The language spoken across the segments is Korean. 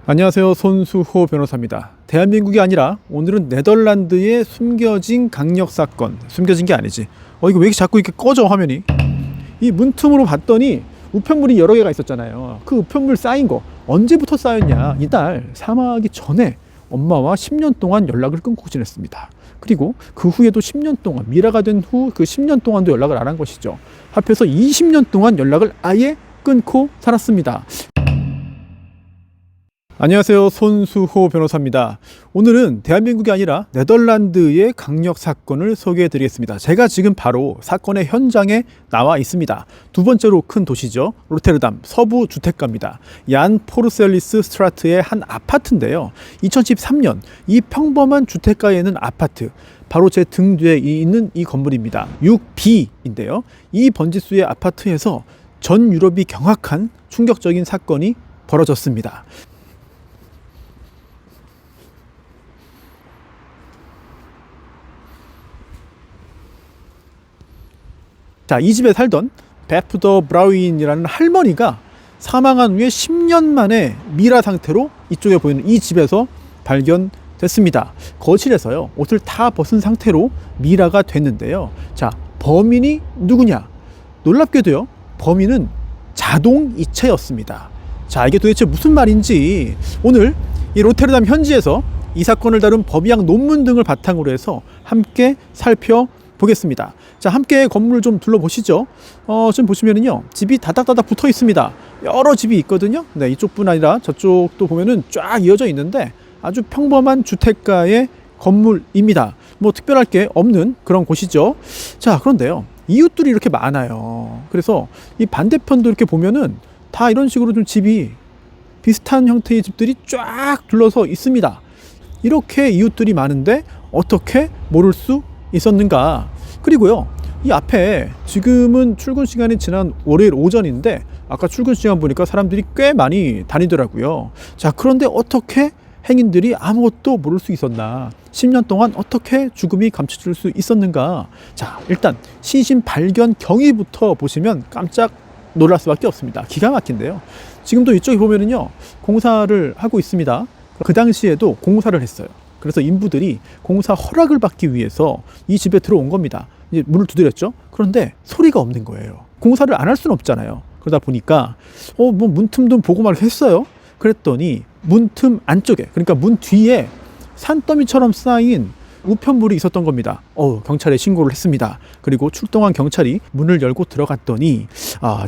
안녕하세요. 손수호 변호사입니다. 대한민국이 아니라 오늘은 네덜란드의 숨겨진 강력 사건. 숨겨진 게 아니지. 이거 왜 이렇게 자꾸 이렇게 꺼져 화면이. 이 문틈으로 봤더니 우편물이 여러 개가 있었잖아요. 그 우편물 쌓인 거 언제부터 쌓였냐. 이날 사망하기 전에 엄마와 10년 동안 연락을 끊고 지냈습니다. 그리고 그 후에도 10년 동안, 미라가 된 후 그 10년 동안도 연락을 안 한 것이죠. 합해서 20년 동안 연락을 아예 끊고 살았습니다. 안녕하세요. 손수호 변호사입니다. 오늘은 대한민국이 아니라 네덜란드의 강력 사건을 소개해 드리겠습니다. 제가 지금 바로 사건의 현장에 나와 있습니다. 두 번째로 큰 도시죠. 로테르담 서부 주택가입니다. 얀 포르셀리스 스트라트의 한 아파트인데요. 2013년 이 평범한 주택가에 있는 아파트, 바로 제 등 뒤에 있는 이 건물입니다. 6B인데요. 이 번지수의 아파트에서 전 유럽이 경악한 충격적인 사건이 벌어졌습니다. 자, 이 집에 살던 베프더 브라우인이라는 할머니가 사망한 후에 10년 만에 미라 상태로 이쪽에 보이는 이 집에서 발견됐습니다. 거실에서요, 옷을 다 벗은 상태로 미라가 됐는데요. 자, 범인이 누구냐? 놀랍게도요, 범인은 자동 이체였습니다. 자, 이게 도대체 무슨 말인지 오늘 이 로테르담 현지에서 이 사건을 다룬 법의학 논문 등을 바탕으로 해서 함께 살펴보겠습니다. 자, 함께 건물을 좀 둘러보시죠. 지금 보시면은요, 집이 다닥다닥 붙어 있습니다. 여러 집이 있거든요. 네, 이쪽뿐 아니라 저쪽도 보면은 쫙 이어져 있는데 아주 평범한 주택가의 건물입니다. 뭐 특별할 게 없는 그런 곳이죠. 자, 그런데요, 이웃들이 이렇게 많아요. 그래서 이 반대편도 이렇게 보면은 다 이런 식으로 좀 집이 비슷한 형태의 집들이 쫙 둘러서 있습니다. 이렇게 이웃들이 많은데 어떻게 모를 수 있었는가? 그리고요, 이 앞에 지금은 출근 시간이 지난 월요일 오전인데 아까 출근 시간 보니까 사람들이 꽤 많이 다니더라고요. 자, 그런데 어떻게 행인들이 아무것도 모를 수 있었나? 10년 동안 어떻게 죽음이 감춰질 수 있었는가? 자, 일단 시신 발견 경위부터 보시면 깜짝 놀랄 수밖에 없습니다. 기가 막힌데요. 지금도 이쪽에 보면은요, 공사를 하고 있습니다. 그 당시에도 공사를 했어요. 그래서 인부들이 공사 허락을 받기 위해서 이 집에 들어온 겁니다. 이제 문을 두드렸죠. 그런데 소리가 없는 거예요. 공사를 안 할 수는 없잖아요. 그러다 보니까 뭐 문틈도 보고 말을 했어요. 그랬더니 문틈 안쪽에, 그러니까 문 뒤에 산더미처럼 쌓인 우편물이 있었던 겁니다. 경찰에 신고를 했습니다. 그리고 출동한 경찰이 문을 열고 들어갔더니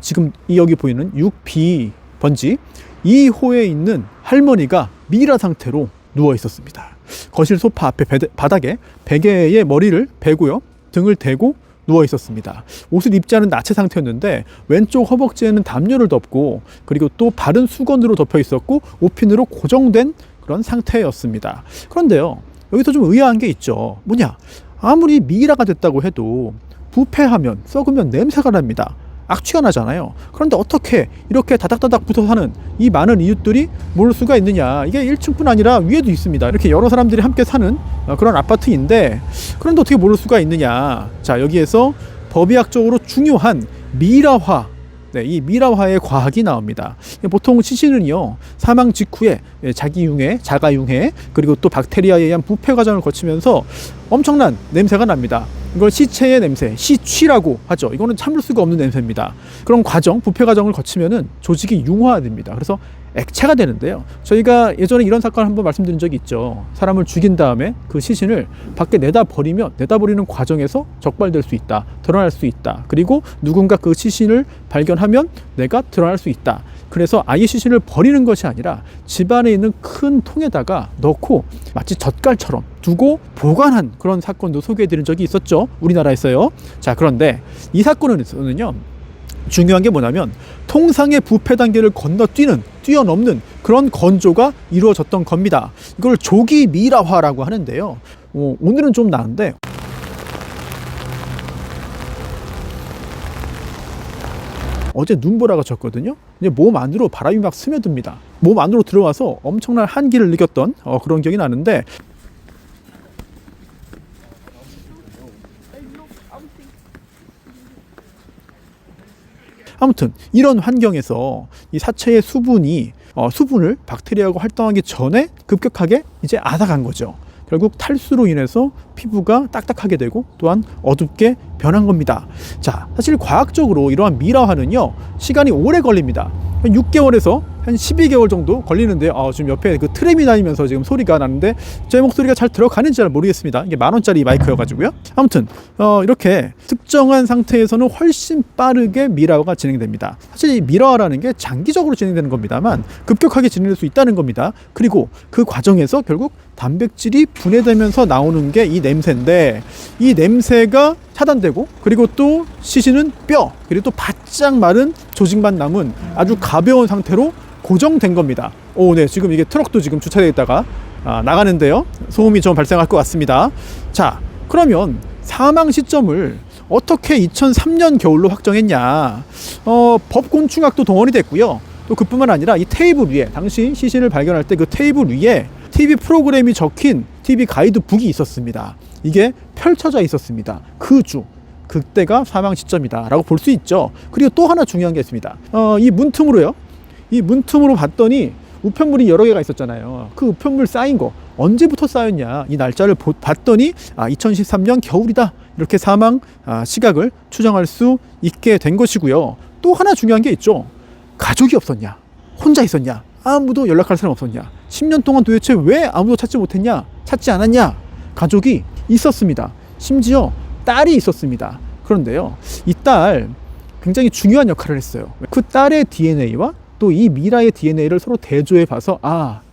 지금 여기 보이는 6B 번지 2호에 있는 할머니가 미라 상태로 누워 있었습니다. 거실 소파 앞에 바닥에 베개에 머리를 베고요, 등을 대고 누워 있었습니다. 옷을 입지 않은 나체 상태였는데 왼쪽 허벅지에는 담요를 덮고, 그리고 또 발은 수건으로 덮여 있었고 옷핀으로 고정된 그런 상태였습니다. 그런데요, 여기서 좀 의아한 게 있죠. 뭐냐? 아무리 미라가 됐다고 해도 부패하면, 썩으면 냄새가 납니다. 악취가 나잖아요. 그런데 어떻게 이렇게 다닥다닥 붙어 사는 이 많은 이웃들이 모를 수가 있느냐? 이게 1층뿐 아니라 위에도 있습니다. 이렇게 여러 사람들이 함께 사는 그런 아파트인데, 그런데 어떻게 모를 수가 있느냐? 자, 여기에서 법의학적으로 중요한 미라화, 이 미라화의 과학이 나옵니다. 보통 시신은요, 사망 직후에 자기융해, 자가융해, 그리고 또 박테리아에 의한 부패 과정을 거치면서 엄청난 냄새가 납니다. 이걸 시체의 냄새, 시취라고 하죠. 이거는 참을 수가 없는 냄새입니다. 그런 과정, 부패 과정을 거치면은 조직이 융화됩니다. 그래서 액체가 되는데요. 저희가 예전에 이런 사건을 한번 말씀드린 적이 있죠. 사람을 죽인 다음에 그 시신을 밖에 내다 버리면, 내다 버리는 과정에서 적발될 수 있다, 드러날 수 있다. 그리고 누군가 그 시신을 발견하면 내가 드러날 수 있다. 그래서 아예 시신을 버리는 것이 아니라 집안에 있는 큰 통에다가 넣고 마치 젓갈처럼 두고 보관한 그런 사건도 소개해드린 적이 있었죠. 우리나라에서요. 자, 그런데 이 사건은요, 중요한 게 뭐냐면 통상의 부패 단계를 뛰어넘는 그런 건조가 이루어졌던 겁니다. 이걸 조기 미라화라고 하는데요. 오늘은 좀 나은데, 어제 눈보라가 졌거든요. 이제 몸 안으로 바람이 막 스며듭니다. 몸 안으로 들어와서 엄청난 한기를 느꼈던 그런 기억이 나는데, 아무튼 이런 환경에서 이 사체의 수분이 수분을 박테리아가 활동하기 전에 급격하게 이제 앗아간 거죠. 결국 탈수로 인해서 피부가 딱딱하게 되고 또한 어둡게 변한 겁니다. 자, 사실 과학적으로 이러한 미라화는요, 시간이 오래 걸립니다. 한 6개월에서 한 12개월 정도 걸리는데요. 지금 옆에 그 트램이 다니면서 지금 소리가 나는데 제 목소리가 잘 들어가는지 잘 모르겠습니다. 이게 10,000원짜리 마이크여가지고요. 아무튼 이렇게 특정한 상태에서는 훨씬 빠르게 미라화가 진행됩니다. 사실 이 미라화라는 게 장기적으로 진행되는 겁니다만 급격하게 진행될 수 있다는 겁니다. 그리고 그 과정에서 결국 단백질이 분해되면서 나오는 게 이 냄새인데, 이 냄새가 차단되고, 그리고 또 시신은 뼈, 그리고 또 바짝 마른 조직만 남은 아주 가벼운 상태로 고정된 겁니다. 네, 지금 이게 트럭도 지금 주차되어 있다가 나가는데요. 소음이 좀 발생할 것 같습니다. 자, 그러면 사망 시점을 어떻게 2003년 겨울로 확정했냐? 법곤충학도 동원이 됐고요. 또 그뿐만 아니라 이 테이블 위에, 당시 시신을 발견할 때 그 테이블 위에 TV 프로그램이 적힌 TV 가이드북이 있었습니다. 이게 펼쳐져 있었습니다. 그 주, 그때가 사망 시점이다 라고 볼 수 있죠. 그리고 또 하나 중요한 게 있습니다. 이 문틈으로요, 이 문틈으로 봤더니 우편물이 여러 개가 있었잖아요. 그 우편물 쌓인 거 언제부터 쌓였냐, 이 날짜를 봤더니 2013년 겨울이다, 이렇게 사망 시각을 추정할 수 있게 된 것이고요. 또 하나 중요한 게 있죠. 가족이 없었냐, 혼자 있었냐, 아무도 연락할 사람 없었냐, 10년 동안 도대체 왜 아무도 찾지 못했냐, 찾지 않았냐? 가족이 있었습니다. 심지어 딸이 있었습니다. 그런데요, 이 딸 굉장히 중요한 역할을 했어요. 그 딸의 DNA와 또 이 미라의 DNA를 서로 대조해 봐서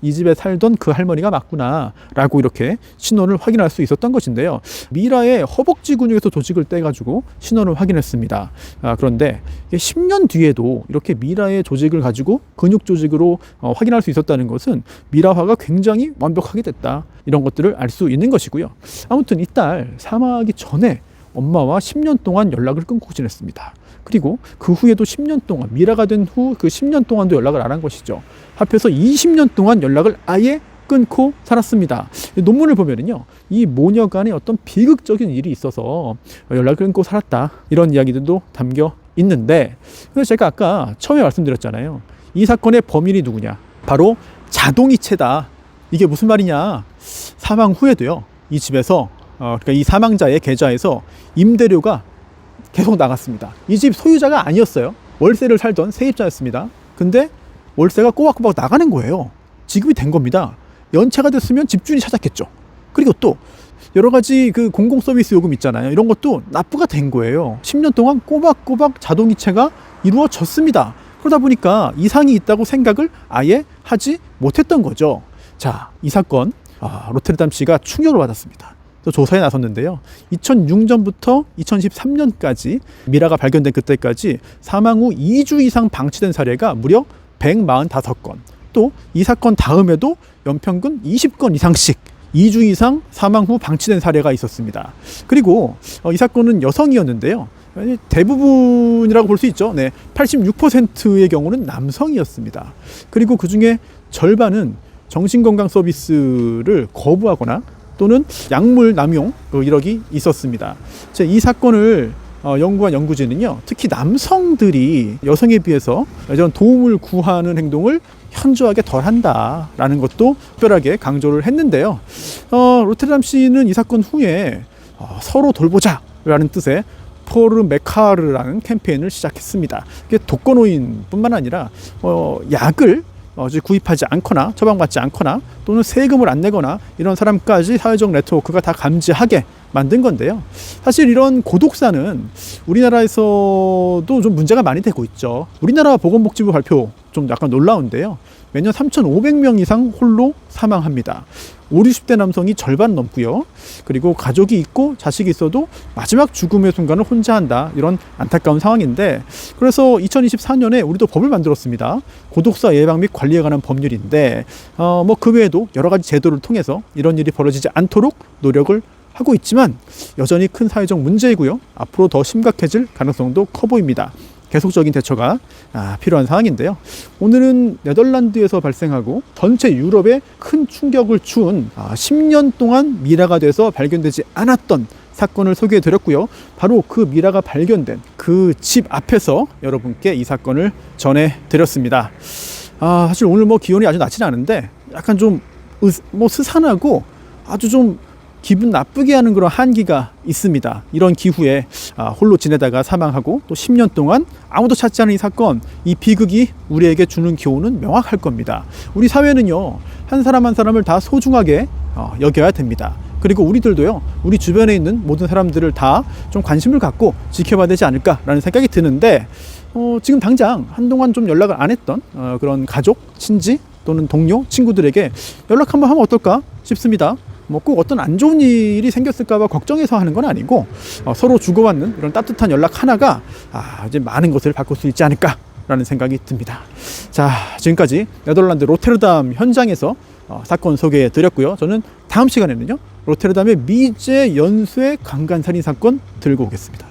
이 집에 살던 그 할머니가 맞구나 라고 이렇게 신원을 확인할 수 있었던 것인데요. 미라의 허벅지 근육에서 조직을 떼가지고 신원을 확인했습니다. 그런데 10년 뒤에도 이렇게 미라의 조직을 가지고 근육 조직으로 확인할 수 있었다는 것은 미라화가 굉장히 완벽하게 됐다, 이런 것들을 알 수 있는 것이고요. 아무튼 이 딸 사망하기 전에 엄마와 10년 동안 연락을 끊고 지냈습니다. 그리고 그 후에도 10년 동안, 미라가 된 후 그 10년 동안도 연락을 안 한 것이죠. 합해서 20년 동안 연락을 아예 끊고 살았습니다. 논문을 보면은요, 이 모녀 간에 어떤 비극적인 일이 있어서 연락을 끊고 살았다, 이런 이야기들도 담겨 있는데, 그래서 제가 아까 처음에 말씀드렸잖아요. 이 사건의 범인이 누구냐? 바로 자동이체다. 이게 무슨 말이냐? 사망 후에도요, 이 집에서 그러니까 이 사망자의 계좌에서 임대료가 계속 나갔습니다. 이 집 소유자가 아니었어요. 월세를 살던 세입자였습니다. 근데 월세가 꼬박꼬박 나가는 거예요. 지급이 된 겁니다. 연체가 됐으면 집주인이 찾았겠죠. 그리고 또 여러 가지 그 공공 서비스 요금 있잖아요. 이런 것도 납부가 된 거예요. 10년 동안 꼬박꼬박 자동이체가 이루어졌습니다. 그러다 보니까 이상이 있다고 생각을 아예 하지 못했던 거죠. 자, 이 사건 로테르담시가 충격을 받았습니다. 또 조사에 나섰는데요. 2006년부터 2013년까지 미라가 발견된 그때까지 사망 후 2주 이상 방치된 사례가 무려 145건. 또 이 사건 다음에도 연평균 20건 이상씩 2주 이상 사망 후 방치된 사례가 있었습니다. 그리고 이 사건은 여성이었는데요. 대부분이라고 볼 수 있죠. 네, 86%의 경우는 남성이었습니다. 그리고 그 중에 절반은 정신건강 서비스를 거부하거나 또는 약물 남용 이력이 있었습니다. 이 사건을 연구한 연구진은요, 특히 남성들이 여성에 비해서 이런 도움을 구하는 행동을 현저하게 덜한다라는 것도 특별하게 강조를 했는데요. 로테르담시는 이 사건 후에 서로 돌보자라는 뜻의 포르 메카르라는 캠페인을 시작했습니다. 이게 독거노인뿐만 아니라 약을 구입하지 않거나 처방받지 않거나 또는 세금을 안 내거나 이런 사람까지 사회적 네트워크가 다 감지하게 만든 건데요. 사실 이런 고독사는 우리나라에서도 좀 문제가 많이 되고 있죠. 우리나라 보건복지부 발표 좀 약간 놀라운데요. 매년 3,500명 이상 홀로 사망합니다. 50, 60대 남성이 절반 넘고요. 그리고 가족이 있고 자식이 있어도 마지막 죽음의 순간을 혼자 한다. 이런 안타까운 상황인데, 그래서 2024년에 우리도 법을 만들었습니다. 고독사 예방 및 관리에 관한 법률인데 그 외에도 여러 가지 제도를 통해서 이런 일이 벌어지지 않도록 노력을 하고 있지만 여전히 큰 사회적 문제이고요. 앞으로 더 심각해질 가능성도 커 보입니다. 계속적인 대처가 필요한 상황인데요. 오늘은 네덜란드에서 발생하고 전체 유럽에 큰 충격을 준 10년 동안 미라가 돼서 발견되지 않았던 사건을 소개해 드렸고요. 바로 그 미라가 발견된 그 집 앞에서 여러분께 이 사건을 전해 드렸습니다. 사실 오늘 뭐 기온이 아주 낮진 않은데 약간 좀 스산하고 아주 좀 기분 나쁘게 하는 그런 한기가 있습니다. 이런 기후에 홀로 지내다가 사망하고 또 10년 동안 아무도 찾지 않은 이 사건, 이 비극이 우리에게 주는 교훈은 명확할 겁니다. 우리 사회는요, 한 사람 한 사람을 다 소중하게 여겨야 됩니다. 그리고 우리들도요, 우리 주변에 있는 모든 사람들을 다 좀 관심을 갖고 지켜봐야 되지 않을까라는 생각이 드는데, 지금 당장 한동안 좀 연락을 안 했던 그런 가족, 친지 또는 동료, 친구들에게 연락 한번 하면 어떨까 싶습니다. 뭐 꼭 어떤 안 좋은 일이 생겼을까봐 걱정해서 하는 건 아니고, 서로 주고받는 이런 따뜻한 연락 하나가 이제 많은 것을 바꿀 수 있지 않을까라는 생각이 듭니다. 자, 지금까지 네덜란드 로테르담 현장에서 사건 소개해 드렸고요. 저는 다음 시간에는요, 로테르담의 미제 연쇄 강간살인 사건 들고 오겠습니다.